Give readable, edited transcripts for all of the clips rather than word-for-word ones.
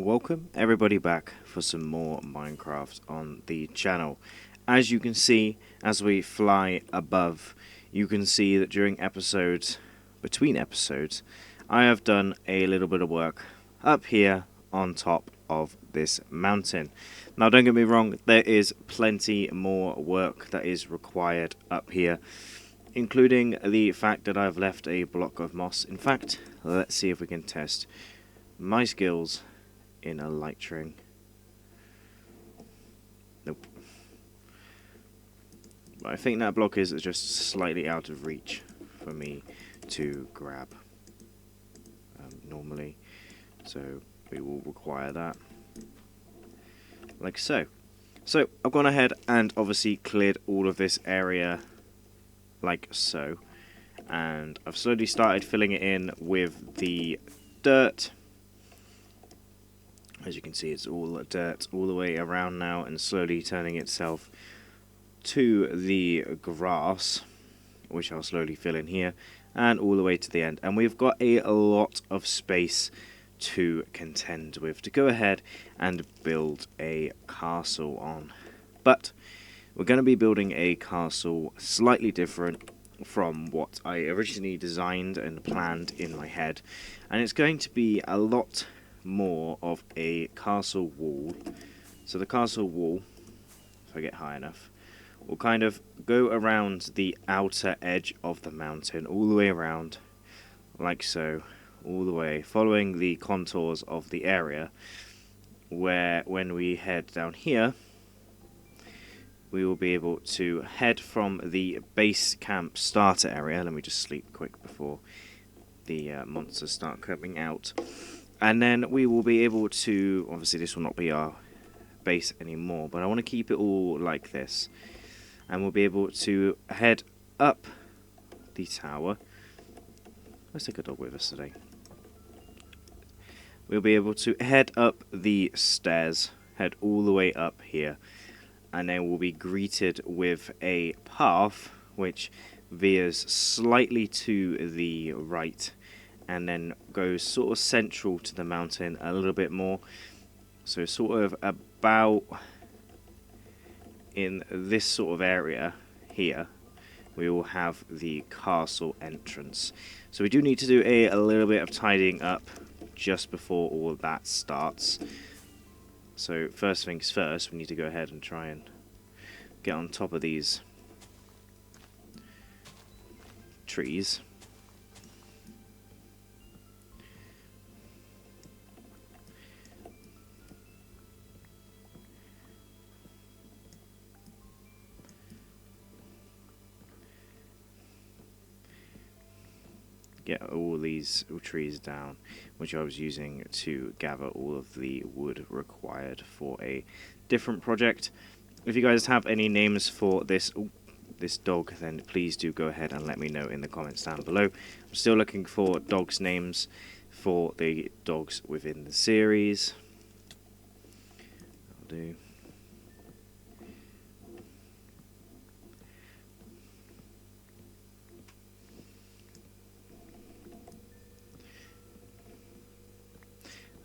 Welcome everybody back for some more Minecraft on the channel. As you can see, as we fly above, you can see that between episodes, I have done a little bit of work up here on top of this mountain. Now don't get me wrong, there is plenty more work that is required up here, including the fact that I've left a block of moss. In fact, let's see if we can test my skills in elytring. Nope. But I think that block is just slightly out of reach for me to grab normally, so we will require that like so. So I've gone ahead and obviously cleared all of this area like so, and I've slowly started filling it in with the dirt. As you can see, it's all dirt all the way around now and slowly turning itself to the grass, which I'll slowly fill in here, and all the way to the end. And we've got a lot of space to contend with to go ahead and build a castle on. But we're going to be building a castle slightly different from what I originally designed and planned in my head. And it's going to be a lot more of a castle wall. So the castle wall, if I get high enough, will kind of go around the outer edge of the mountain, all the way around, like so, all the way, following the contours of the area, where when we head down here, we will be able to head from the base camp starter area. Let me just sleep quick before the monsters start coming out. And then we will be able to, obviously this will not be our base anymore, but I want to keep it all like this. And we'll be able to head up the tower. Let's take a dog with us today. We'll be able to head up the stairs, head all the way up here. And then we'll be greeted with a path which veers slightly to the right, and then goes sort of central to the mountain a little bit more. So sort of about in this sort of area here, we will have the castle entrance. So we do need to do a little bit of tidying up just before all of that starts. So first things first, we need to go ahead and try and get on top of these trees. Get all these trees down, which I was using to gather all of the wood required for a different project. If you guys have any names for this dog, then please do go ahead and let me know in the comments down below. I'm still looking for dogs' names for the dogs within the series. I'll do.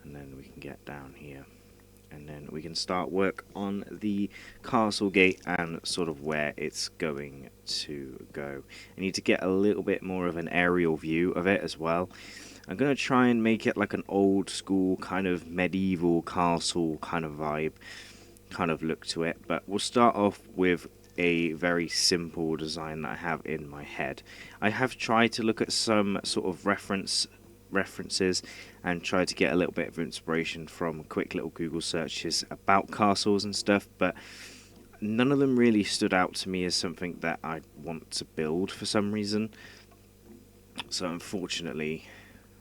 And then we can get down here, and then we can start work on the castle gate and sort of where it's going to go. I need to get a little bit more of an aerial view of it as well. I'm going to try and make it like an old school kind of medieval castle kind of vibe, kind of look to it. But we'll start off with a very simple design that I have in my head. I have tried to look at some sort of references and try to get a little bit of inspiration from quick little Google searches about castles and stuff, but none of them really stood out to me as something that I want to build for some reason. So unfortunately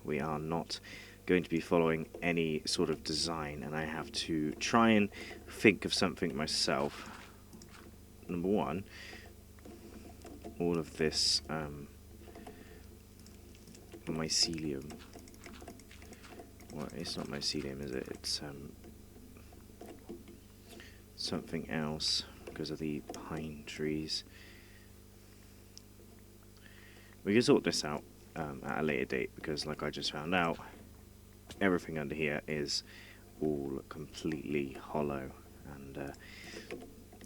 we are not going to be following any sort of design, and I have to try and think of something myself. Number one, all of this mycelium. Well, it's not mycelium, is it? It's something else because of the pine trees. We can sort this out at a later date, because like I just found out, everything under here is all completely hollow, and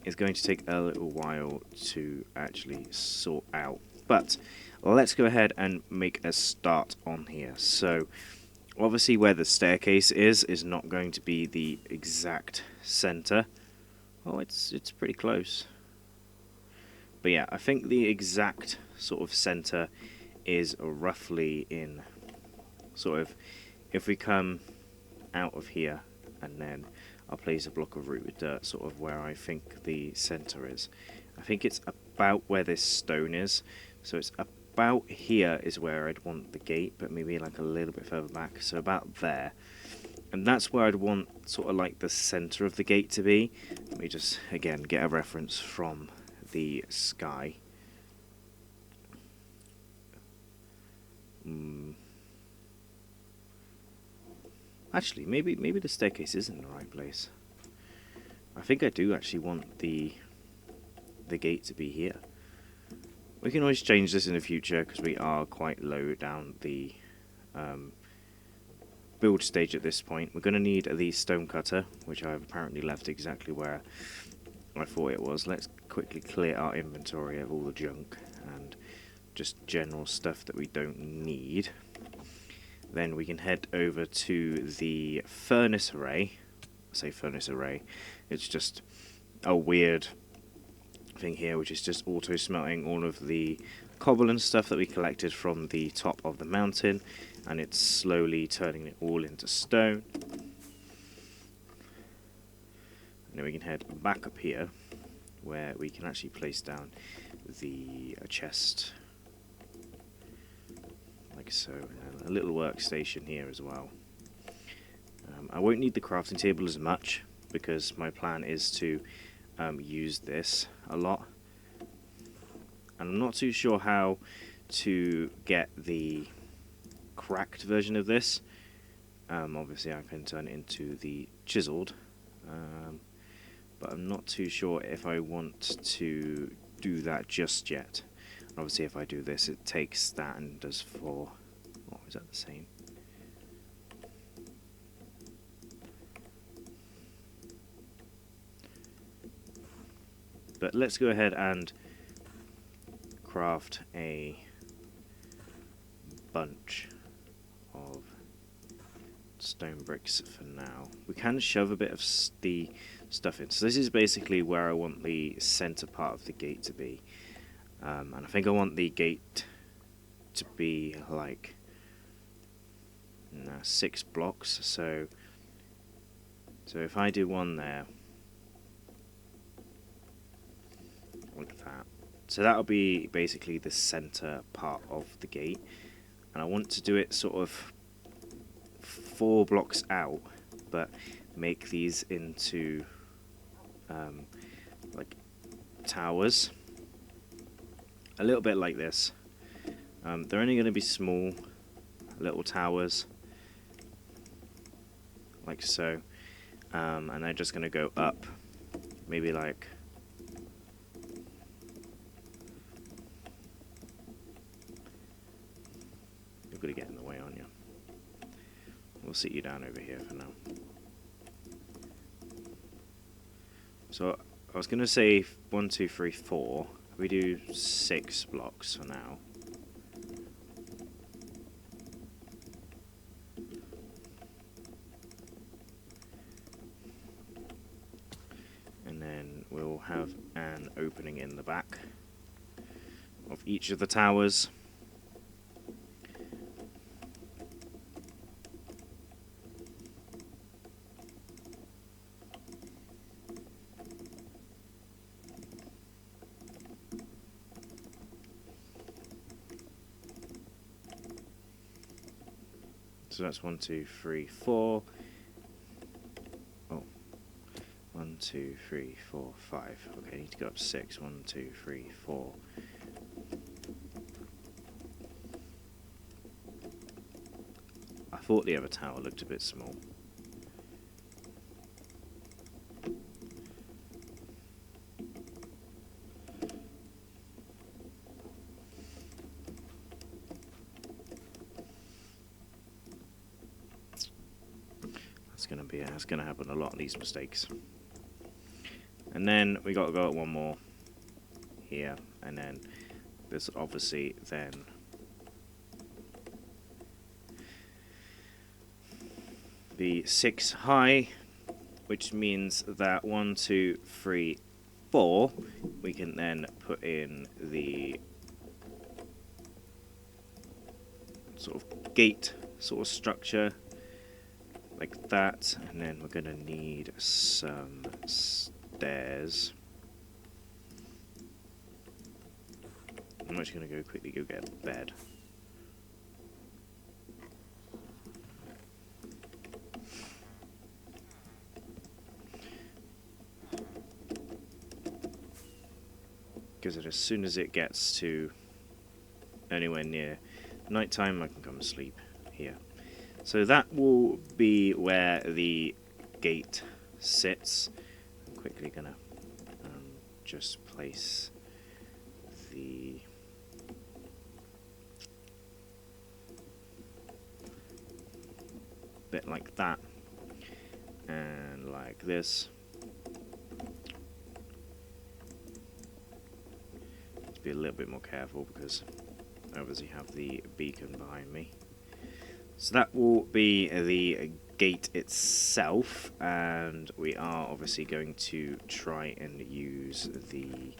it's going to take a little while to actually sort out. But let's go ahead and make a start on here. So obviously where the staircase is not going to be the exact center. Oh, it's pretty close. But yeah, I think the exact sort of center is roughly in sort of, if we come out of here and then I'll place a block of rooted dirt sort of where I think the center is. I think it's about where this stone is. So it's about here is where I'd want the gate, but maybe like a little bit further back. So about there. And that's where I'd want sort of like the center of the gate to be. Let me just, again, get a reference from the sky. Actually, maybe the staircase is in the right place. I think I do actually want the gate to be here. We can always change this in the future because we are quite low down the build stage at this point. We're going to need the stone cutter, which I've apparently left exactly where I thought it was. Let's quickly clear our inventory of all the junk and just general stuff that we don't need. Then we can head over to the furnace array. I say furnace array, it's just a weird thing here, which is just auto smelting all of the cobble and stuff that we collected from the top of the mountain, and it's slowly turning it all into stone. And then we can head back up here, where we can actually place down the chest, like so, and a little workstation here as well. I won't need the crafting table as much, because my plan is to use this a lot. And I'm not too sure how to get the cracked version of this. Obviously I can turn it into the chiseled, but I'm not too sure if I want to do that just yet. Obviously if I do this, it takes that and does 4. Oh, is that the same? But let's go ahead and craft a bunch of stone bricks for now. We can shove a bit of the stuff in. So this is basically where I want the center part of the gate to be. And I think I want the gate to be like 6 blocks. So if I do one there, like that. So that'll be basically the center part of the gate. And I want to do it sort of 4 blocks out, but make these into like towers. A little bit like this. They're only going to be small little towers, like so. And they're just going to go up, maybe like you're going to get in the way, aren't you? We'll sit you down over here for now. So I was going to say 1, 2, 3, 4. We do 6 blocks for now. And then we'll have an opening in the back of each of the towers. So that's 1, 2, 3, 4. Oh, 1, 2, 3, 4, 5. Okay, I need to go up 6. 1, 2, 3, 4. I thought the other tower looked a bit small. going to be. It's going to happen a lot of these mistakes. And then we got to go at one more here, and then this obviously then be 6 high, which means that 1, 2, 3, 4, we can then put in the sort of gate sort of structure like that, and then we're going to need some stairs. I'm just going to go quickly go get a bed. Because as soon as it gets to anywhere near nighttime, I can come and sleep here. So that will be where the gate sits. I'm quickly gonna just place the bit like that and like this. Be a little bit more careful because I obviously have the beacon behind me. So that will be the gate itself, and we are obviously going to try and use the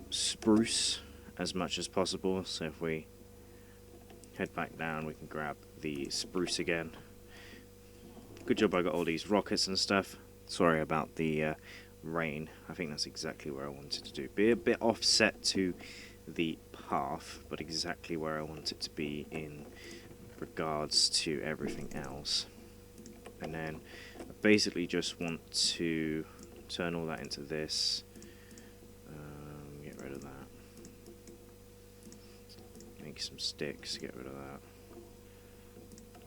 spruce as much as possible. So if we head back down, we can grab the spruce again. Good job I got all these rockets and stuff. Sorry about the rain. I think that's exactly where I wanted to do. Be a bit offset to the path, but exactly where I want it to be in regards to everything else. And then I basically just want to turn all that into this. Get rid of that. Make some sticks, get rid of that.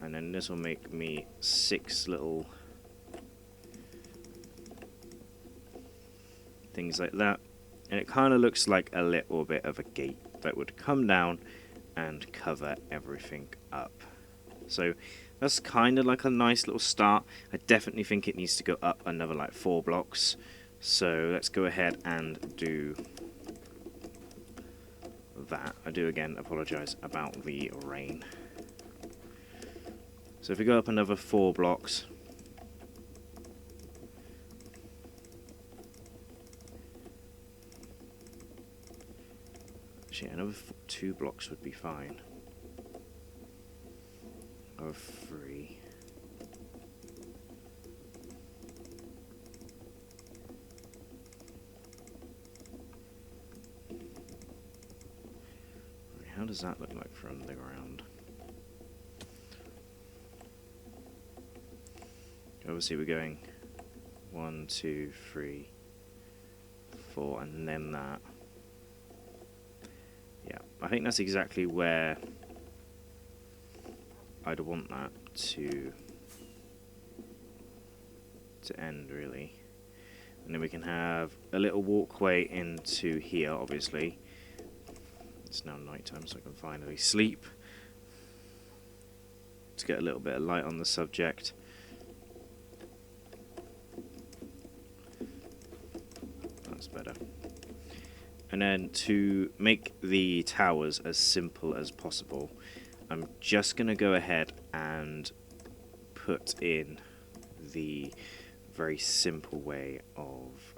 And then this will make me 6 little things like that, and it kind of looks like a little bit of a gate that would come down and cover everything up. So that's kind of like a nice little start. I definitely think it needs to go up another like 4 blocks, so let's go ahead and do that. I do again apologize about the rain. So if we go up another 4 blocks, actually, another 2 blocks would be fine. Or 3. How does that look like from the ground? Obviously, we're going 1, 2, 3, 4, and then that. Yeah, I think that's exactly where I'd want that to end, really. And then we can have a little walkway into here, obviously. It's now nighttime, so I can finally sleep. To get a little bit of light on the subject. That's better. And then to make the towers as simple as possible, I'm just going to go ahead and put in the very simple way of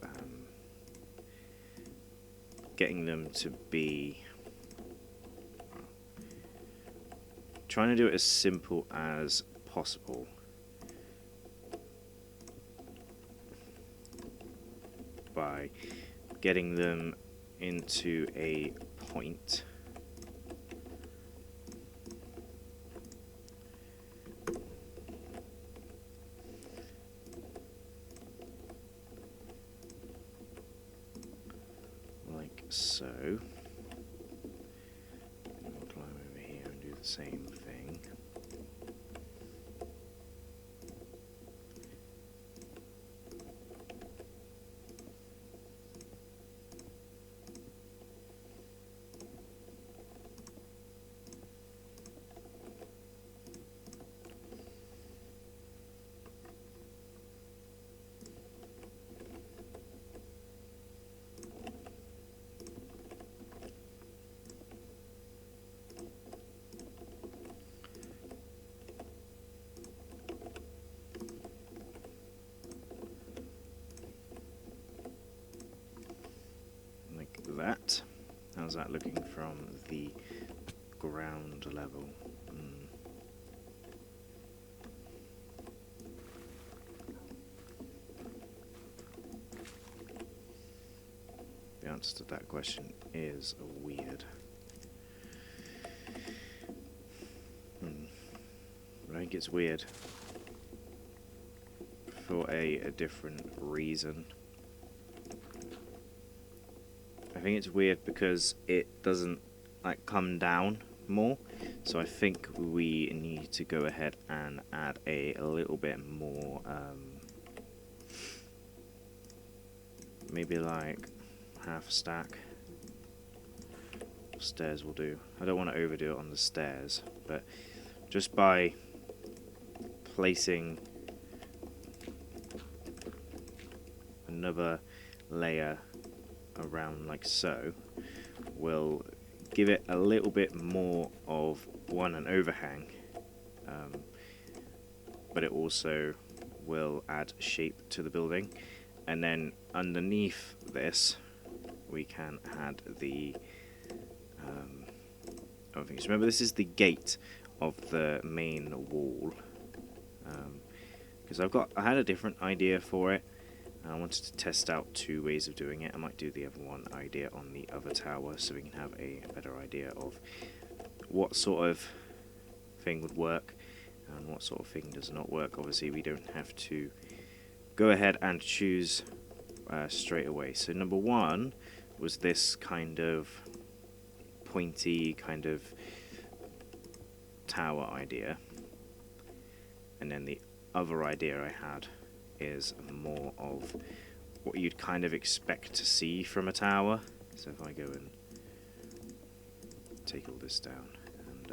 getting them to be... trying to do it as simple as possible. By getting them into a point. Like so. And we'll climb over here and do the same thing. that. How's that looking from the ground level? The answer to that question is weird. I think it's weird for a different reason. I think it's weird because it doesn't like come down more, so I think we need to go ahead and add a little bit more, maybe like half a stack. Stairs will do. I don't want to overdo it on the stairs, but just by placing another layer around like so will give it a little bit more of an overhang, but it also will add shape to the building. And then underneath this we can add the other things. Remember, this is the gate of the main wall, because I had a different idea for it. I wanted to test out 2 ways of doing it. I might do the other one idea on the other tower so we can have a better idea of what sort of thing would work and what sort of thing does not work. Obviously we don't have to go ahead and choose straight away. So number 1 was this kind of pointy kind of tower idea, and then the other idea I had is more of what you'd kind of expect to see from a tower. So if I go and take all this down and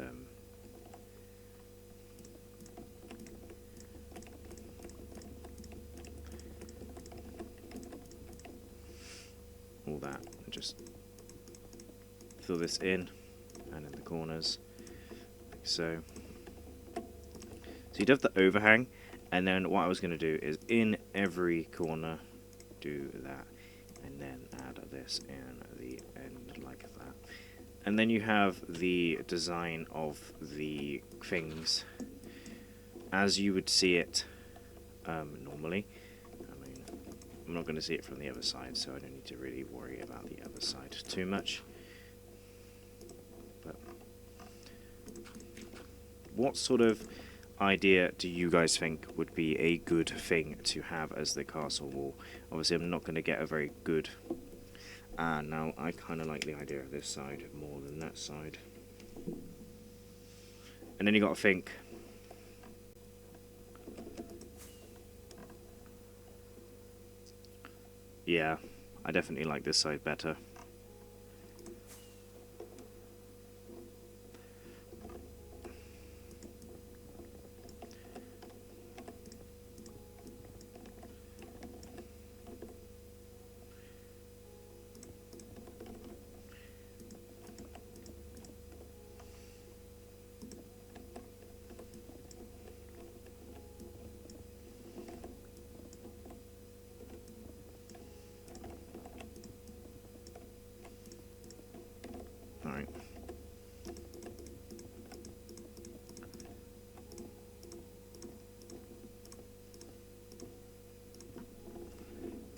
all that, and just fill this in and in the corners like so. So you'd have the overhang, and then what I was going to do is in every corner do that, and then add this in the end like that. And then you have the design of the things as you would see it normally. I mean, I'm not going to see it from the other side, so I don't need to really worry about the other side too much. But what sort of idea do you guys think would be a good thing to have as the castle wall? Obviously I'm not going to get a very good... now I kind of like the idea of this side more than that side. And then you got to think, yeah, I definitely like this side better. Alright.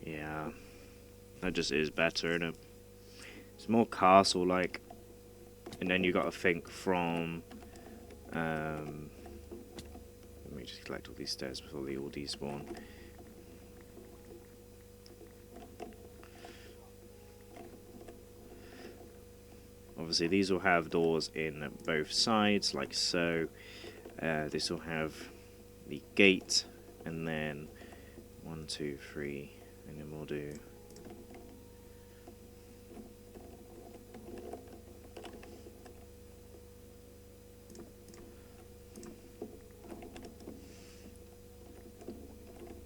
Yeah, that just is better, isn't it? It's more castle-like, and then you got to think from... let me just collect all these stairs before they all despawn. Obviously these will have doors in both sides, like so. This will have the gate, and then 1, 2, 3, and then we'll do...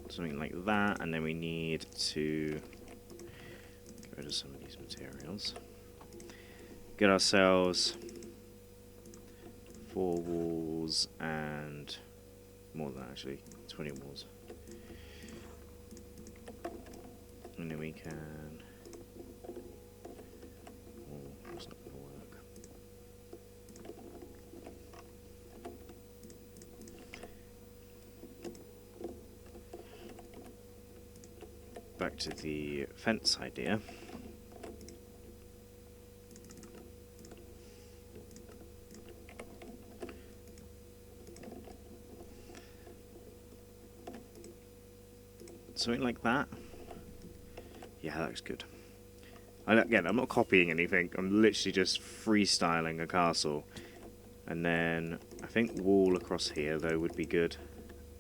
something like that, and then we need to get rid of some of these materials. Get ourselves 4 walls and more than actually 20 walls, and then we can back to the fence idea. Something like that. Yeah, that looks good. Again, I'm not copying anything. I'm literally just freestyling a castle. And then I think wall across here, though, would be good.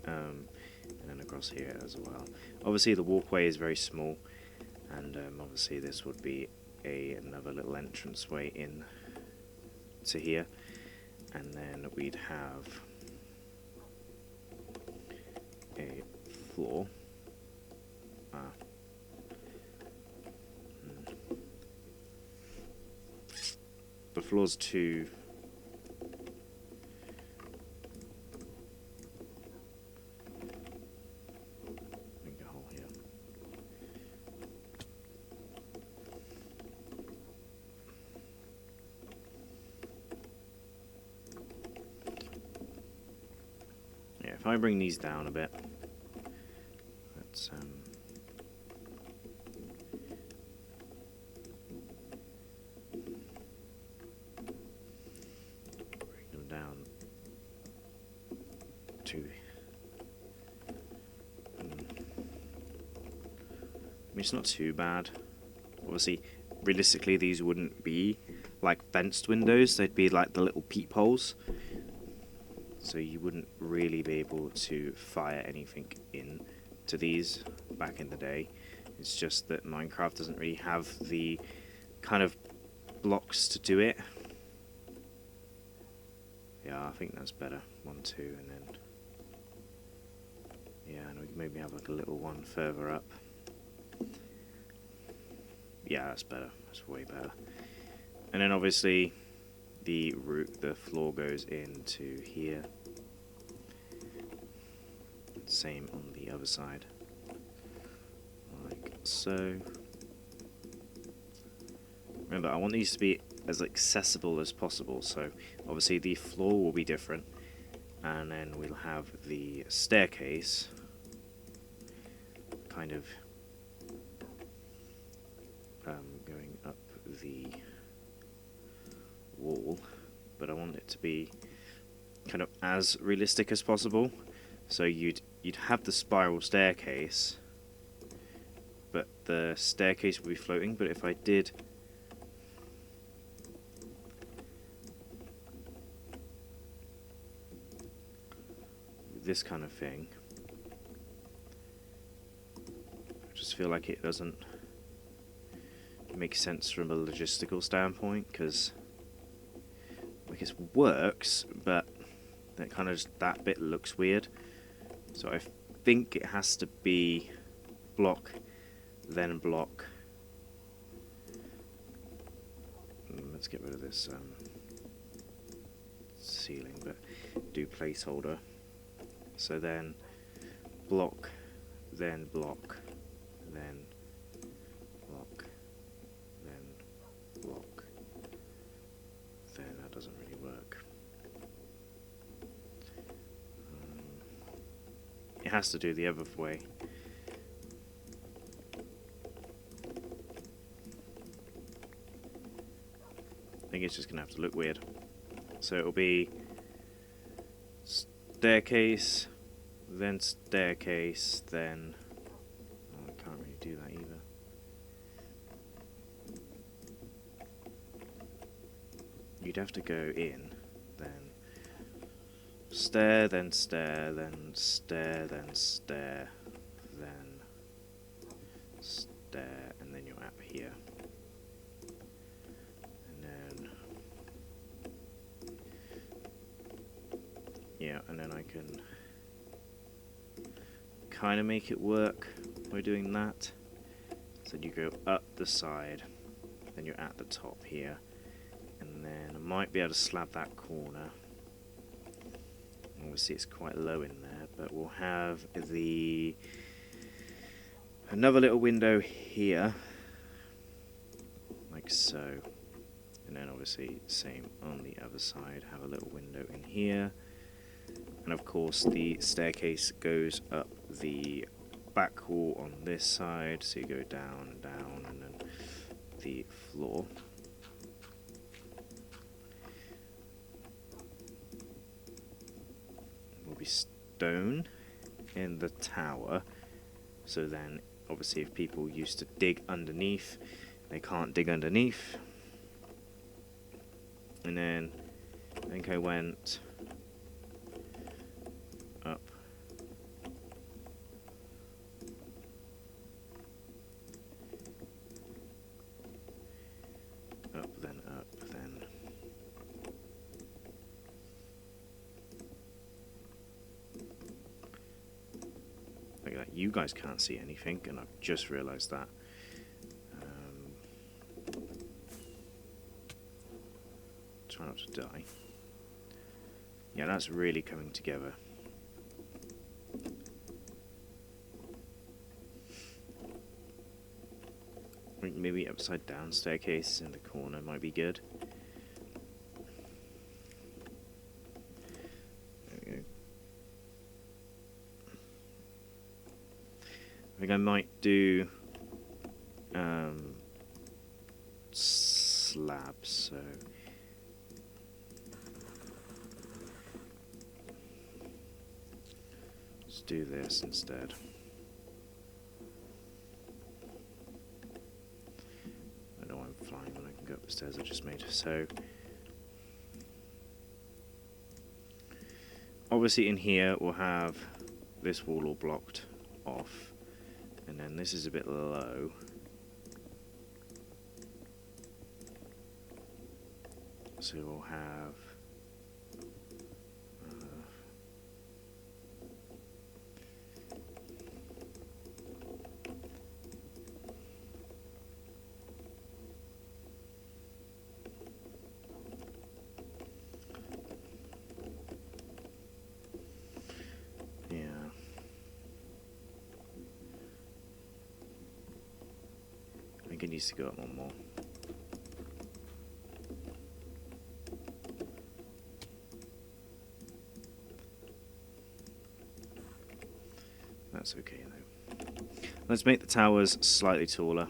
And then across here as well. Obviously, the walkway is very small. And obviously, this would be another little entranceway in to here. And then we'd have a floor. The floor's too... Make a hole here. Yeah, if I bring these down a bit, let's bring them down to. I mean, it's not too bad. Obviously, realistically, these wouldn't be like fenced windows, they'd be like the little peepholes. So you wouldn't really be able to fire anything in to these back in the day. It's just that Minecraft doesn't really have the kind of blocks to do it. Yeah, I think that's better. 1, 2, and then... Yeah, and we can maybe have like a little one further up. Yeah, that's better. That's way better. And then obviously the floor goes into here. Same on the other side. Like so. Remember, I want these to be as accessible as possible, so obviously the floor will be different, and then we'll have the staircase kind of going up the wall, but I want it to be kind of as realistic as possible. So you'd have the spiral staircase, but the staircase would be floating. But if I did this kind of thing, I just feel like it doesn't make sense from a logistical standpoint, because like it works, but that kind of that bit looks weird. So I think it has to be block, then block. Let's get rid of this ceiling, but do placeholder. So then block, then block, then block, then block. Then that doesn't really work. It has to do the other way. I think it's just gonna have to look weird. So it'll be staircase, then staircase, then... Oh, I can't really do that either. You'd have to go in, then stair, then stair, then stair, then stair, then stair, and then you're up here. And then... Yeah, and then I can kind of make it work by doing that. So you go up the side, then you're at the top here, and then I might be able to slab that corner. Obviously it's quite low in there, but we'll have another little window here, like so, and then obviously same on the other side, have a little window in here. And of course the staircase goes up the back wall on this side, so you go down and down, and then the floor. Will be stone in the tower, so then obviously if people used to dig underneath, they can't dig underneath. And then I think I went up, then up, then like that. You guys can't see anything, and I've just realised that. Try not to die. Yeah, that's really coming together. I think maybe upside down staircase in the corner might be good. There we go. I think I might do slabs, so let's do this instead. I know I'm flying when I can go up the stairs I just made. So obviously in here we'll have this wall all blocked off, and then this is a bit low. So we'll have yeah. I think it needs to go up one more. That's okay though. Let's make the towers slightly taller.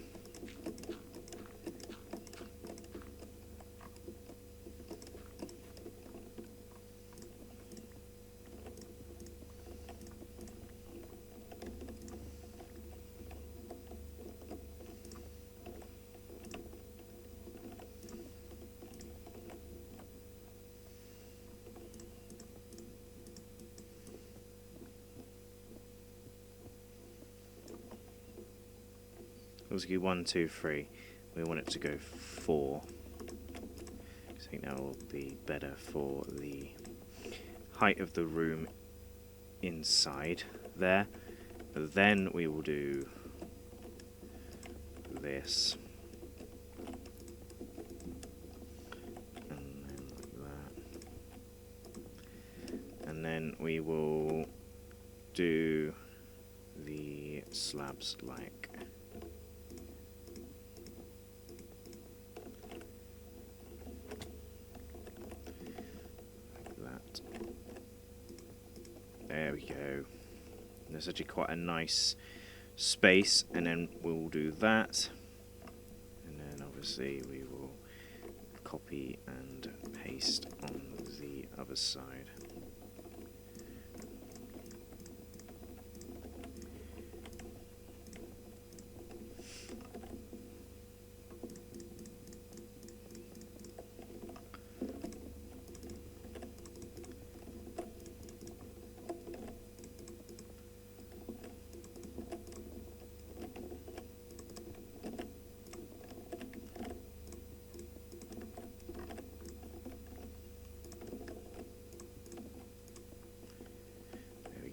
Obviously 1, 2, 3. We want it to go 4. I think that will be better for the height of the room inside there. But then we will do this. And then like that. And then we will do the slabs like that. There we go. There's actually quite a nice space, and then we'll do that, and then obviously we will copy and paste on the other side.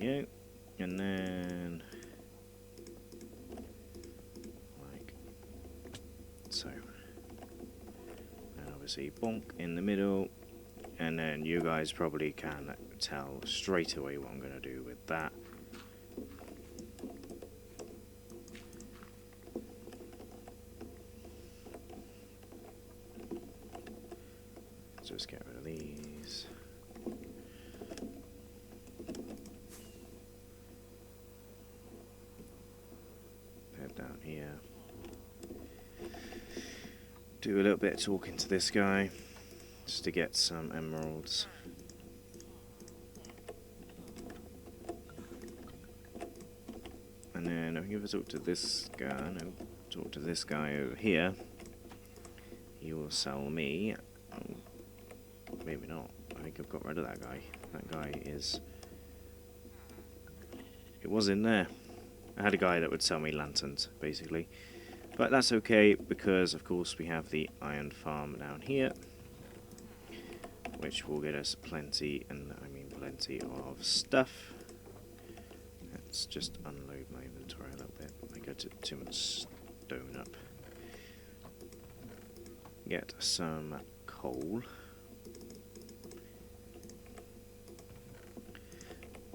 Go, and then like so, and obviously bonk in the middle, and then you guys probably can tell straight away what I'm going to do with that. So let's get rid of these. down here. Do a little bit of talking to this guy, just to get some emeralds. And then if I talk to this guy, talk to this guy over here, he will sell me. Oh, maybe not. I think I've got rid of that guy. That guy is. It was in there. I had a guy that would sell me lanterns, basically. But that's okay, because of course we have the iron farm down here, which will get us plenty, and I mean plenty of stuff. Let's just unload my inventory a little bit. I got too much stone up. Get some coal.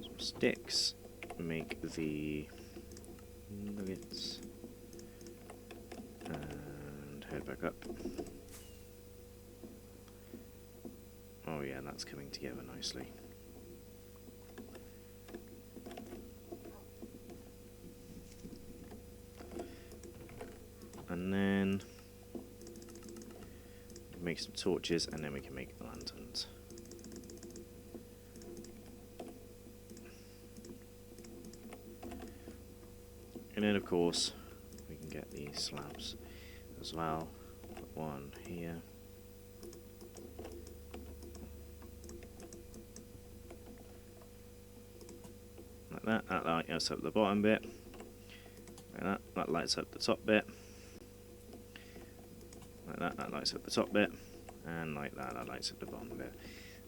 Some sticks. Make the nuggets. And head back up. Oh yeah, that's coming together nicely. And then make some torches, and then we can make lanterns. And then of course we can get these slabs as well. Put one here. Like that. That lights up the bottom bit. Like that lights up the top bit. Like that lights up the top bit. And like that lights up the bottom bit.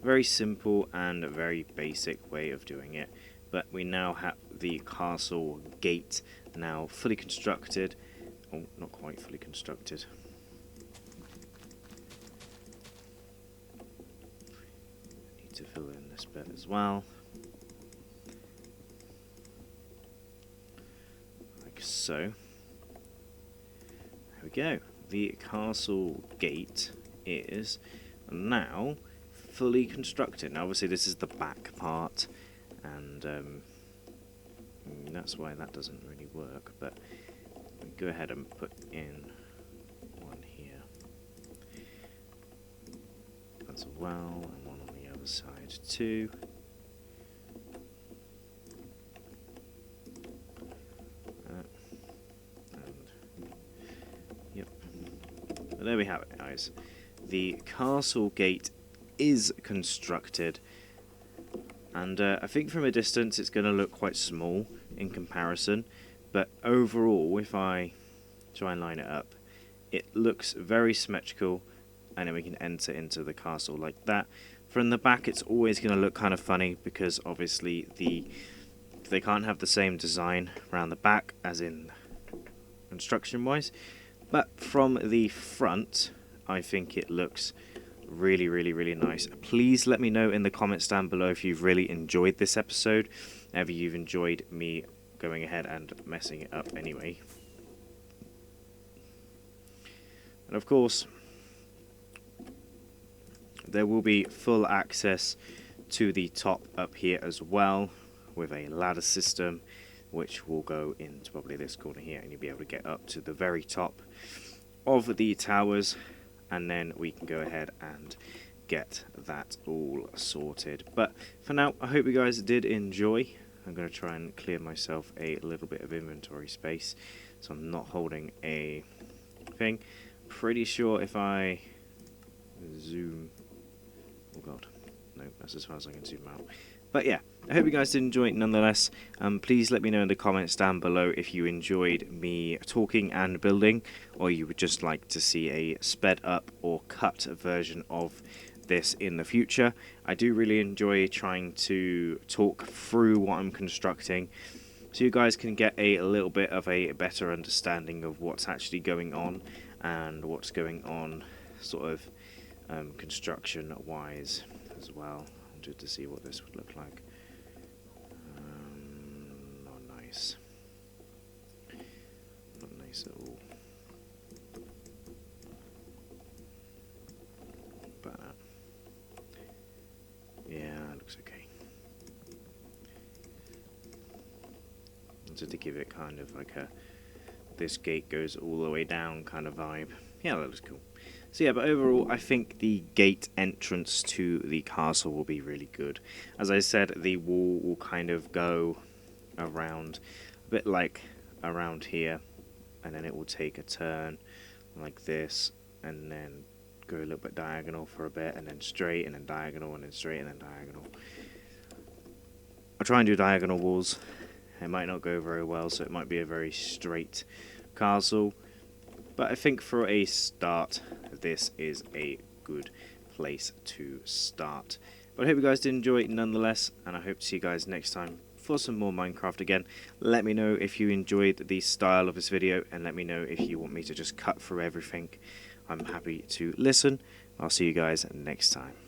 Very simple and very basic way of doing it. But we now have the castle gate now fully constructed. Oh, not quite fully constructed. Need to fill in this bit as well. Like so. There we go. The castle gate is now fully constructed. Now obviously this is the back part, and that's why that doesn't really work, but we go ahead and put in one here as well, and one on the other side too. Yep. But there we have it, guys. The castle gate is constructed, and I think from a distance it's going to look quite small in comparison, but overall, if I try and line it up, it looks very symmetrical, and then we can enter into the castle like that. From the back it's always going to look kind of funny, because obviously they can't have the same design around the back as in construction wise, but from the front I think it looks really, really, really nice. Please let me know in the comments down below if you've really enjoyed this episode, if you've enjoyed me going ahead and messing it up anyway. And of course, there will be full access to the top up here as well, with a ladder system, which will go into probably this corner here, and you'll be able to get up to the very top of the towers, and then we can go ahead and get that all sorted. But for now, I hope you guys did enjoy. I'm going to try and clear myself a little bit of inventory space, so I'm not holding a thing. Pretty sure if I zoom, oh god, no, that's as far as I can zoom out. But yeah, I hope you guys did enjoy it nonetheless. Please let me know in the comments down below if you enjoyed me talking and building, or you would just like to see a sped up or cut version of this in the future. I do really enjoy trying to talk through what I'm constructing, so you guys can get a little bit of a better understanding of what's actually going on, and what's going on sort of construction wise as well. Just to see what this would look like. Not nice. Not nice at all. But yeah, it looks okay. Just to give it kind of like a this gate goes all the way down kind of vibe. Yeah, that looks cool. So yeah, but overall, I think the gate entrance to the castle will be really good. As I said, the wall will kind of go around, a bit like around here, and then it will take a turn like this, and then go a little bit diagonal for a bit, and then straight, and then diagonal, and then straight, and then diagonal. I'll try and do diagonal walls. It might not go very well, so it might be a very straight castle. But I think for a start, this is a good place to start. But I hope you guys did enjoy it nonetheless, and I hope to see you guys next time for some more Minecraft again. Let me know if you enjoyed the style of this video, and let me know if you want me to just cut through everything. I'm happy to listen. I'll see you guys next time.